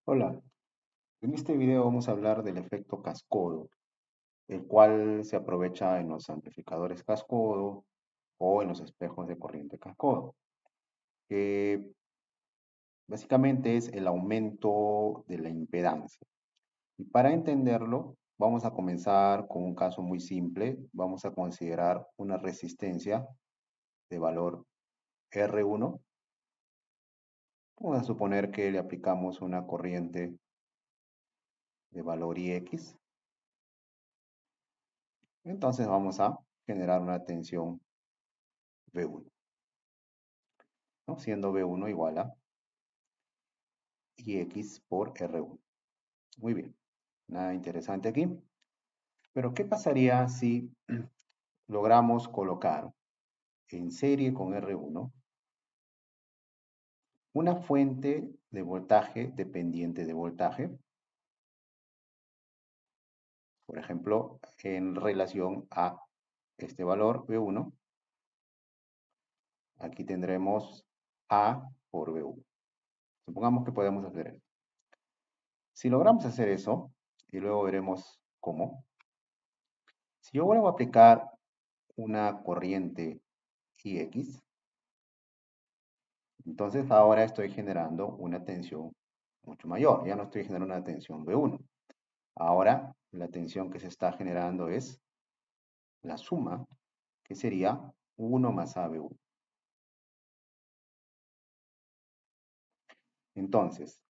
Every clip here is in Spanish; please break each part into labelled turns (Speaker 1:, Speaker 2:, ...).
Speaker 1: Hola, en este video vamos a hablar del efecto cascodo, el cual se aprovecha en los amplificadores cascodo o en los espejos de corriente cascodo, que básicamente es el aumento de la impedancia. Y para entenderlo, vamos a comenzar con un caso muy simple. Vamos a considerar una resistencia de valor R1. Vamos a suponer que le aplicamos una corriente de valor IX. Entonces vamos a generar una tensión V1, ¿no? Siendo V1 igual a IX por R1. Muy bien, nada interesante aquí. Pero ¿qué pasaría si logramos colocar en serie con R1 una fuente de voltaje dependiente de voltaje? Por ejemplo, en relación a este valor V1, aquí tendremos A por V1. Supongamos que podemos hacer eso. Si logramos hacer eso, y luego veremos cómo, si yo vuelvo a aplicar una corriente IX, entonces ahora estoy generando una tensión mucho mayor. Ya no estoy generando una tensión V1. Ahora la tensión que se está generando es la suma, que sería 1 más AV1. Entonces,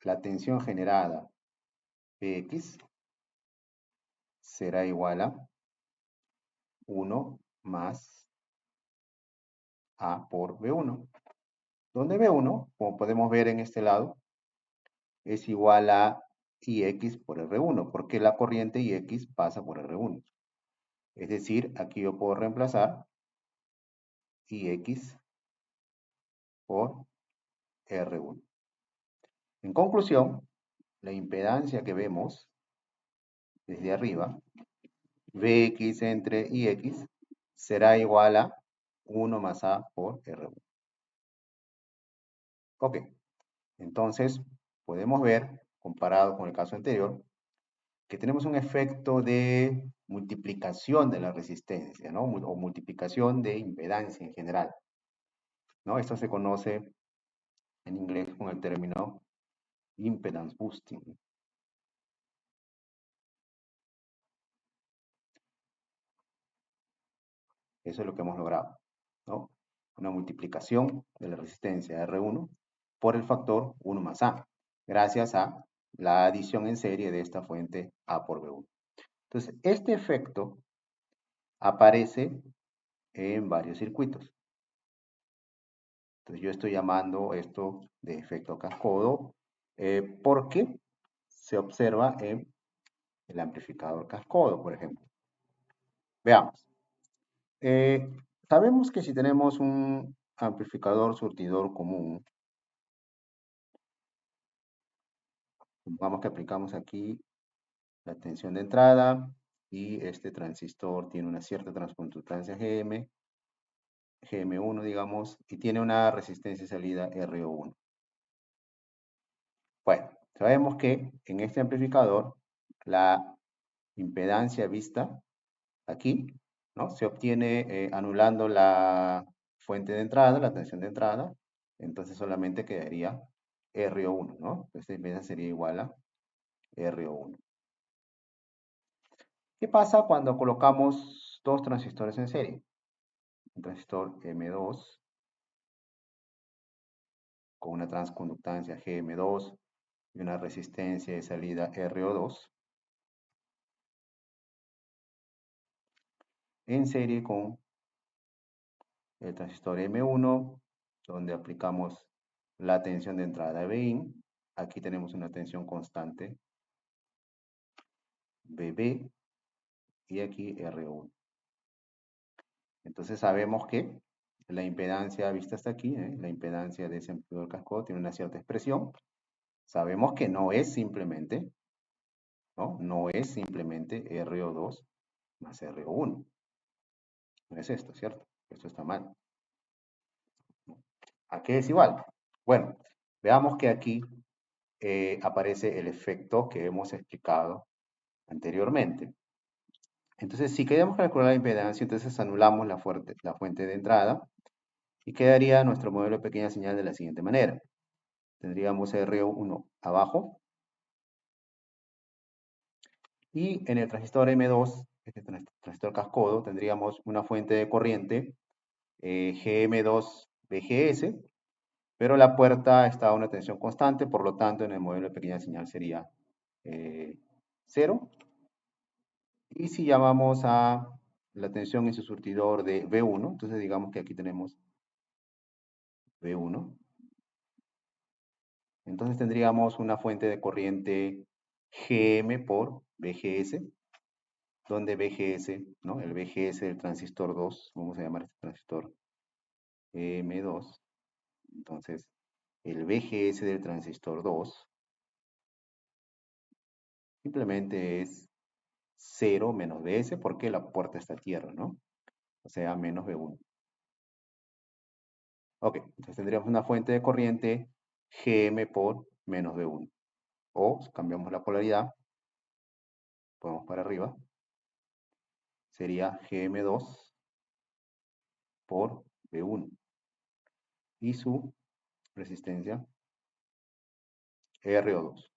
Speaker 1: la tensión generada Px será igual a 1 más A por V1. Donde V1, como podemos ver en este lado, es igual a IX por R1, porque la corriente IX pasa por R1. Es decir, aquí yo puedo reemplazar IX por R1. En conclusión, la impedancia que vemos desde arriba, Vx entre Ix, será igual a 1 más A por R1. Ok, entonces podemos ver, comparado con el caso anterior, que tenemos un efecto de multiplicación de la resistencia, ¿no? O multiplicación de impedancia en general, ¿no? Esto se conoce en inglés con el término impedance boosting. Eso es lo que hemos logrado, ¿no? Una multiplicación de la resistencia R1 por el factor 1 más A, gracias a la adición en serie de esta fuente A por B1. Entonces, este efecto aparece en varios circuitos. Entonces, yo estoy llamando esto de efecto cascodo porque se observa en el amplificador cascodo, por ejemplo. Veamos. Eh, Sabemos que si tenemos un amplificador surtidor común, supongamos que aplicamos aquí la tensión de entrada y este transistor tiene una cierta transconductancia GM1, digamos, y tiene una resistencia de salida RO1. Bueno, sabemos que en este amplificador la impedancia vista aquí, ¿no? Se obtiene anulando la fuente de entrada, la tensión de entrada, entonces solamente quedaría RO1, ¿no? Esta impedancia sería igual a RO1. ¿Qué pasa cuando colocamos dos transistores en serie? Un transistor M2 con una transconductancia GM2 y una resistencia de salida RO2 en serie con el transistor M1, donde aplicamos la tensión de entrada Vin. Aquí tenemos una tensión constante BB y aquí R1. Entonces sabemos que la impedancia vista hasta aquí, la impedancia de ese amplificador cascodo tiene una cierta expresión. Sabemos que no es simplemente, ¿no? No es simplemente RO2 más RO1. No es esto, ¿cierto? Esto está mal, ¿no? ¿A qué es igual? Bueno, veamos que aquí aparece el efecto que hemos explicado anteriormente. Entonces, si queremos calcular la impedancia, entonces anulamos la fuente de entrada y quedaría nuestro modelo de pequeña señal de la siguiente manera. Tendríamos R1 abajo y en el transistor M2, este transistor cascodo, tendríamos una fuente de corriente GM2-VGS, pero la puerta está a una tensión constante, por lo tanto en el modelo de pequeña señal sería 0. Y si llamamos a la tensión en su surtidor de V1, entonces digamos que aquí tenemos V1, entonces tendríamos una fuente de corriente GM por VGS, donde VGS, ¿no? El VGS del transistor 2, vamos a llamar este transistor M2, entonces el VGS del transistor 2 simplemente es 0 menos Vs porque la puerta está a tierra, ¿no? O sea, menos V1. Ok, entonces tendríamos una fuente de corriente Gm por menos V1. O si cambiamos la polaridad, podemos para arriba, sería Gm2 por V1. Y su resistencia RO2.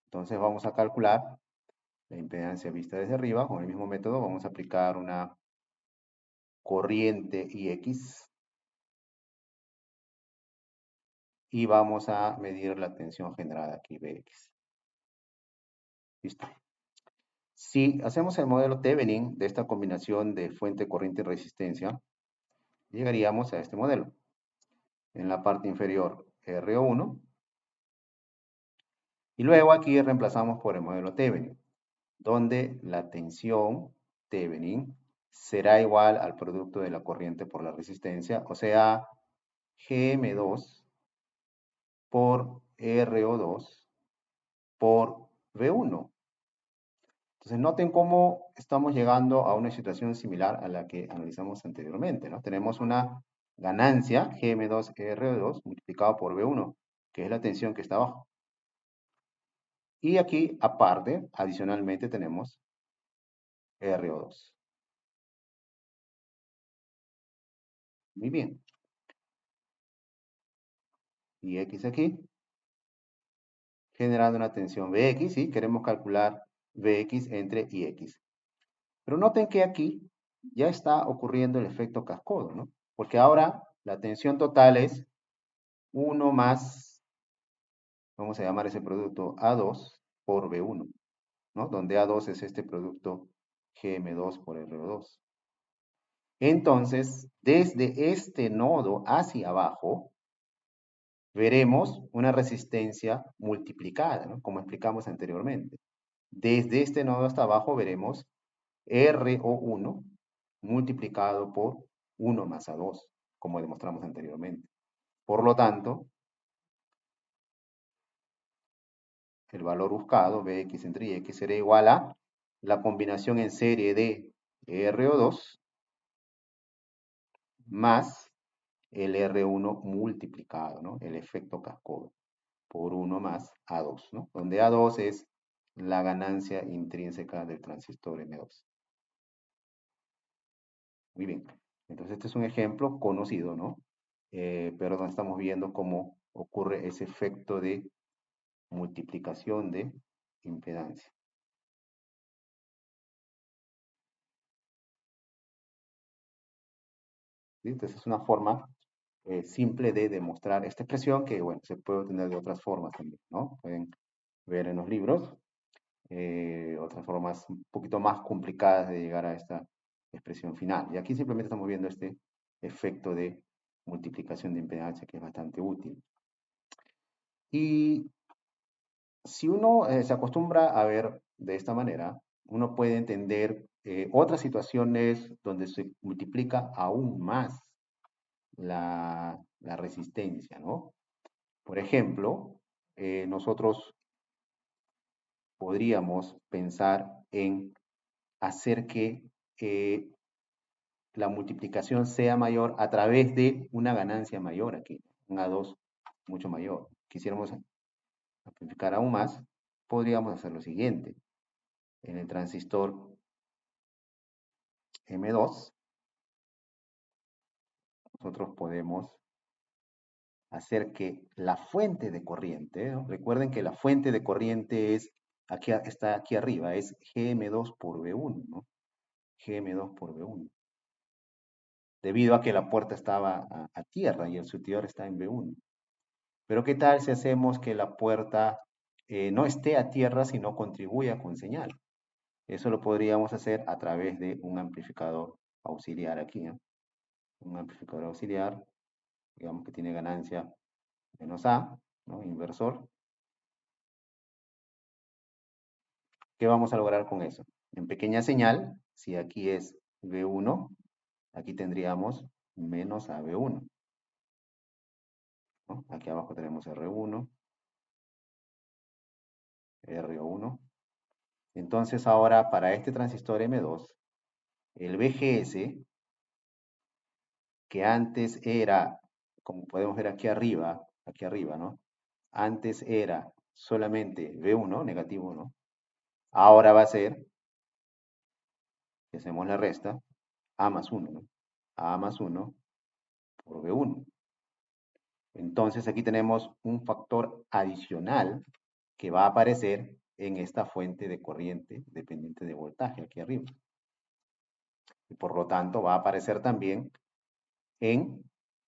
Speaker 1: Entonces vamos a calcular la impedancia vista desde arriba. Con el mismo método vamos a aplicar una corriente IX y vamos a medir la tensión generada aquí, Vx. Listo. Si hacemos el modelo Thevenin de esta combinación de fuente, corriente y resistencia, llegaríamos a este modelo. En la parte inferior, RO1, y luego aquí reemplazamos por el modelo Thevenin, donde la tensión Thevenin será igual al producto de la corriente por la resistencia, o sea, Gm2 por RO2 por V1. Entonces, noten cómo estamos llegando a una situación similar a la que analizamos anteriormente, ¿no? Tenemos una ganancia, Gm2RO2, multiplicado por V1, que es la tensión que está abajo. Y aquí, aparte, adicionalmente, tenemos RO2. Muy bien. Y X aquí, generando una tensión Vx, y queremos calcular Vx entre Ix. Pero noten que aquí ya está ocurriendo el efecto cascodo, ¿no? Porque ahora la tensión total es 1 más, vamos a llamar ese producto A2 por B1, ¿no? Donde A2 es este producto GM2 por RO2. Entonces, desde este nodo hacia abajo, veremos una resistencia multiplicada, ¿no? Como explicamos anteriormente. Desde este nodo hasta abajo veremos RO1 multiplicado por 1 más A2, como demostramos anteriormente. Por lo tanto, el valor buscado, Bx entre Ix, será igual a la combinación en serie de RO2 más el R1 multiplicado, ¿no? El efecto cascodo, por 1 más A2, ¿no? Donde A2 es la ganancia intrínseca del transistor M2. Muy bien. Entonces, este es un ejemplo conocido, ¿no? Pero donde estamos viendo cómo ocurre ese efecto de multiplicación de impedancia. ¿Sí? Entonces, es una forma simple de demostrar esta expresión que, bueno, se puede obtener de otras formas también, ¿no? Pueden ver en los libros otras formas un poquito más complicadas de llegar a esta expresión final. Y aquí simplemente estamos viendo este efecto de multiplicación de impedancia que es bastante útil. Y si uno se acostumbra a ver de esta manera, uno puede entender otras situaciones donde se multiplica aún más la resistencia, ¿no? Por ejemplo, nosotros podríamos pensar en hacer que la multiplicación sea mayor a través de una ganancia mayor aquí, un A2 mucho mayor. Quisiéramos amplificar aún más, podríamos hacer lo siguiente. En el transistor M2, nosotros podemos hacer que la fuente de corriente, ¿no? Recuerden que la fuente de corriente es, aquí, está aquí arriba, es Gm2 por V1, ¿no? Gm2 por V1. Debido a que la puerta estaba a tierra y el surtidor está en V1. Pero ¿qué tal si hacemos que la puerta no esté a tierra, sino contribuya con señal? Eso lo podríamos hacer a través de un amplificador auxiliar aquí, ¿no? Un amplificador auxiliar, digamos que tiene ganancia menos A, ¿no? Inversor. ¿Qué vamos a lograr con eso? En pequeña señal, si aquí es V1, aquí tendríamos menos AB1, ¿no? Aquí abajo tenemos R1, R1. Entonces ahora para este transistor M2, el VGS, que antes era, como podemos ver aquí arriba, ¿no? Antes era solamente V1, negativo, ¿no? Ahora va a ser, si hacemos la resta, A más 1, ¿no? A más 1 por V1. Entonces aquí tenemos un factor adicional que va a aparecer en esta fuente de corriente dependiente de voltaje aquí arriba. Y por lo tanto va a aparecer también en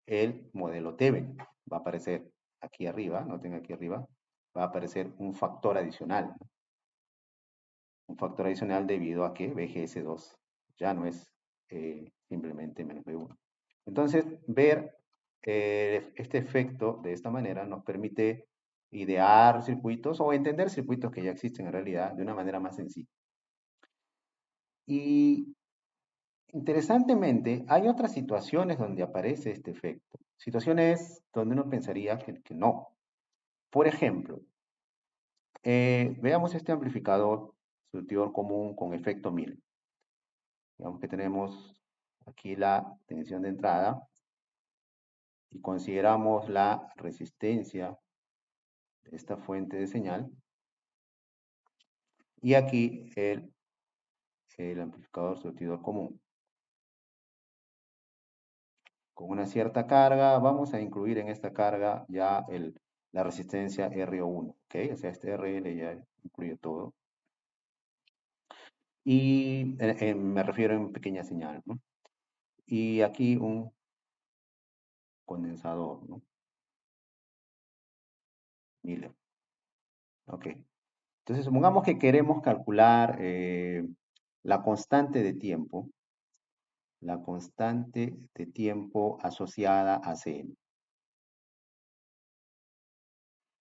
Speaker 1: el modelo Thevenin. Va a aparecer aquí arriba, noten aquí arriba, va a aparecer un factor adicional. ¿No? Un factor adicional debido a que BGS2 ya no es simplemente menos B1. Entonces, ver este efecto de esta manera nos permite idear circuitos o entender circuitos que ya existen en realidad de una manera más sencilla. Y interesantemente, hay otras situaciones donde aparece este efecto. Situaciones donde uno pensaría que no. Por ejemplo, veamos este amplificador surtidor común con efecto Miller. Digamos que tenemos aquí la tensión de entrada y consideramos la resistencia de esta fuente de señal y aquí el amplificador surtidor común. Con una cierta carga, vamos a incluir en esta carga ya la resistencia RO1, ¿ok? O sea, este RL ya incluye todo. Y me refiero en pequeña señal, ¿no? Y aquí un condensador, ¿no? Miller, ok. Entonces, supongamos que queremos calcular la constante de tiempo asociada a Cm.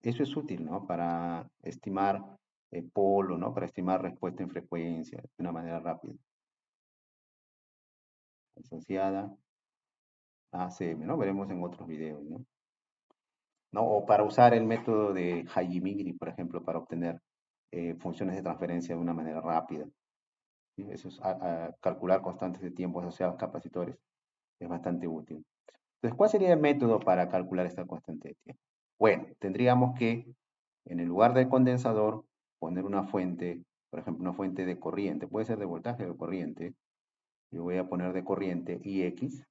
Speaker 1: Eso es útil, ¿no? Para estimar polo, ¿no? Para estimar respuesta en frecuencia de una manera rápida. Asociada a Cm, ¿no? Veremos en otros videos, ¿no? ¿No? O para usar el método de Hajimiri, por ejemplo, para obtener funciones de transferencia de una manera rápida. ¿Sí? Eso es calcular constantes de tiempo asociados a capacitores. Es bastante útil. Entonces, ¿cuál sería el método para calcular esta constante de tiempo? Bueno, tendríamos que, en el lugar del condensador, poner una fuente, por ejemplo, una fuente de corriente. Puede ser de voltaje o de corriente. Yo voy a poner de corriente IX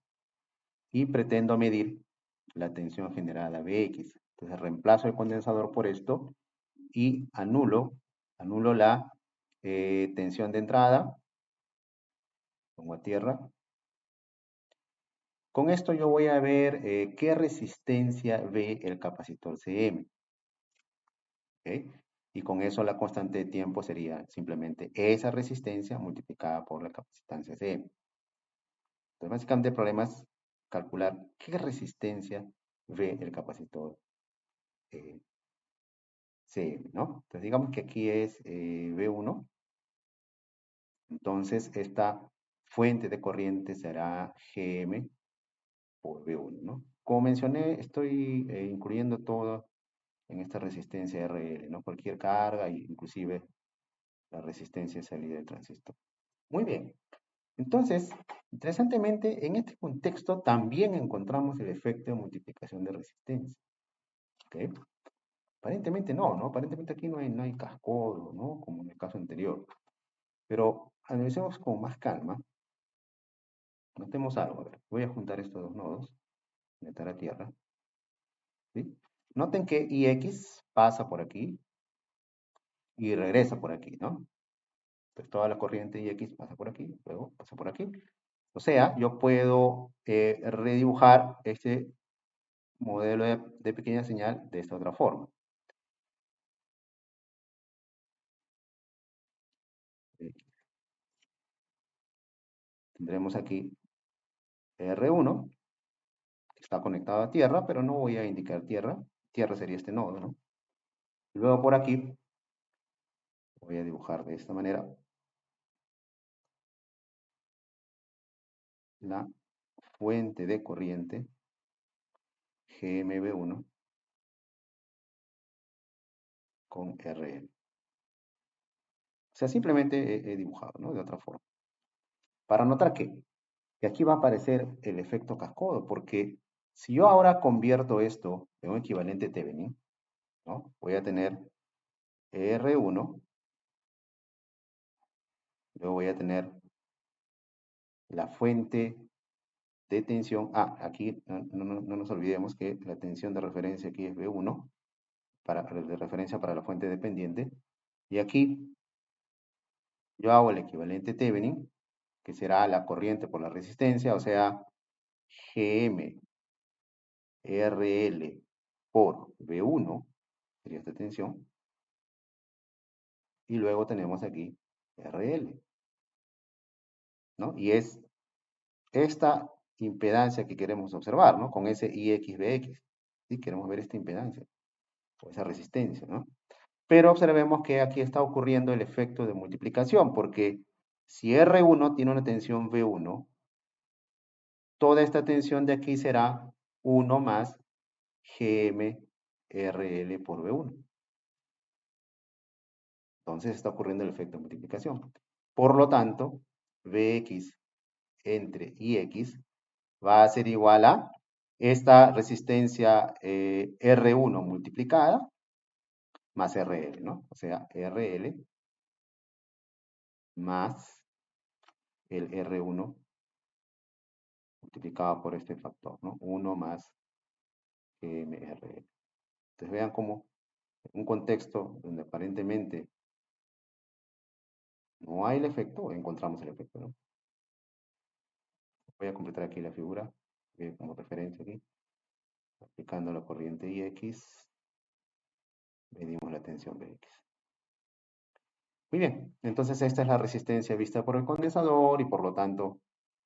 Speaker 1: y pretendo medir la tensión generada Bx. Entonces reemplazo el condensador por esto y anulo la tensión de entrada, pongo a tierra. Con esto yo voy a ver qué resistencia ve el capacitor CM. ¿Okay? Y con eso la constante de tiempo sería simplemente esa resistencia multiplicada por la capacitancia CM. Entonces básicamente el problema es calcular qué resistencia ve el capacitor eh, CM, ¿no? Entonces digamos que aquí es V1, entonces esta fuente de corriente será Gm por V1, ¿no? Como mencioné, estoy incluyendo todo en esta resistencia RL, ¿no? Cualquier carga, inclusive la resistencia de salida del transistor. Muy bien. Entonces, interesantemente, en este contexto también encontramos el efecto de multiplicación de resistencia. ¿Okay? Aparentemente no, ¿no? Aparentemente aquí no hay cascodo, ¿no? Como en el caso anterior. Pero analicemos con más calma. Notemos algo. A ver, voy a juntar estos dos nodos, meter a tierra, ¿sí? Noten que IX pasa por aquí y regresa por aquí, ¿no? Entonces toda la corriente IX pasa por aquí, luego pasa por aquí. O sea, yo puedo redibujar este modelo de pequeña señal de esta otra forma. Eh, Tendremos aquí R1, que está conectado a tierra, pero no voy a indicar tierra. Tierra sería este nodo, ¿no? Luego por aquí voy a dibujar de esta manera la fuente de corriente GMB1 con RL. O sea, simplemente he dibujado, ¿no? De otra forma. Para notar que aquí va a aparecer el efecto cascodo, porque si yo ahora convierto esto en un equivalente Thevenin, ¿no? Voy a tener R1, luego voy a tener la fuente de tensión. Aquí no nos olvidemos que la tensión de referencia aquí es B1, de referencia para la fuente dependiente. Y aquí yo hago el equivalente Thevenin, que será la corriente por la resistencia, o sea, GM RL por V1, sería esta tensión, y luego tenemos aquí RL, ¿no? Y es esta impedancia que queremos observar, ¿no? Con ese IXBX, ¿sí? Queremos ver esta impedancia, o esa resistencia, ¿no? Pero observemos que aquí está ocurriendo el efecto de multiplicación, porque si R1 tiene una tensión V1, toda esta tensión de aquí será 1 más GMRL por V1. Entonces está ocurriendo el efecto de multiplicación. Por lo tanto, Vx entre Ix va a ser igual a esta resistencia R1 multiplicada más RL, ¿no? O sea, RL más el R1 multiplicado por este factor, ¿no? 1 más GMRL. Entonces vean cómo en un contexto donde aparentemente no hay el efecto, encontramos el efecto, ¿no? Voy a completar aquí la figura como referencia aquí. Aplicando la corriente IX, medimos la tensión Vx. Muy bien, entonces esta es la resistencia vista por el condensador y por lo tanto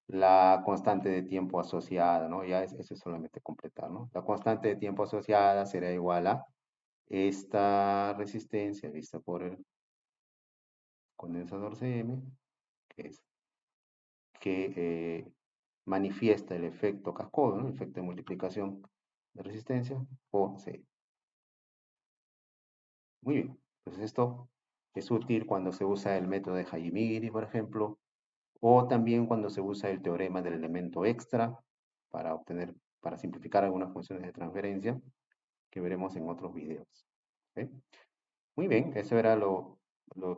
Speaker 1: la constante de tiempo asociada, ¿no? Ya eso es solamente completar, ¿no? La constante de tiempo asociada será igual a esta resistencia vista por el condensador CM, que es que manifiesta el efecto cascodo, ¿no? El efecto de multiplicación de resistencia por C. Muy bien, pues esto es útil cuando se usa el método de Hajimiri, por ejemplo, o también cuando se usa el teorema del elemento extra para obtener, para simplificar algunas funciones de transferencia que veremos en otros videos. ¿Ok? Muy bien, eso era lo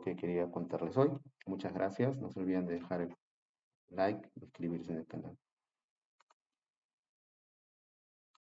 Speaker 1: que quería contarles hoy. Muchas gracias. No se olviden de dejar el like y suscribirse en el canal.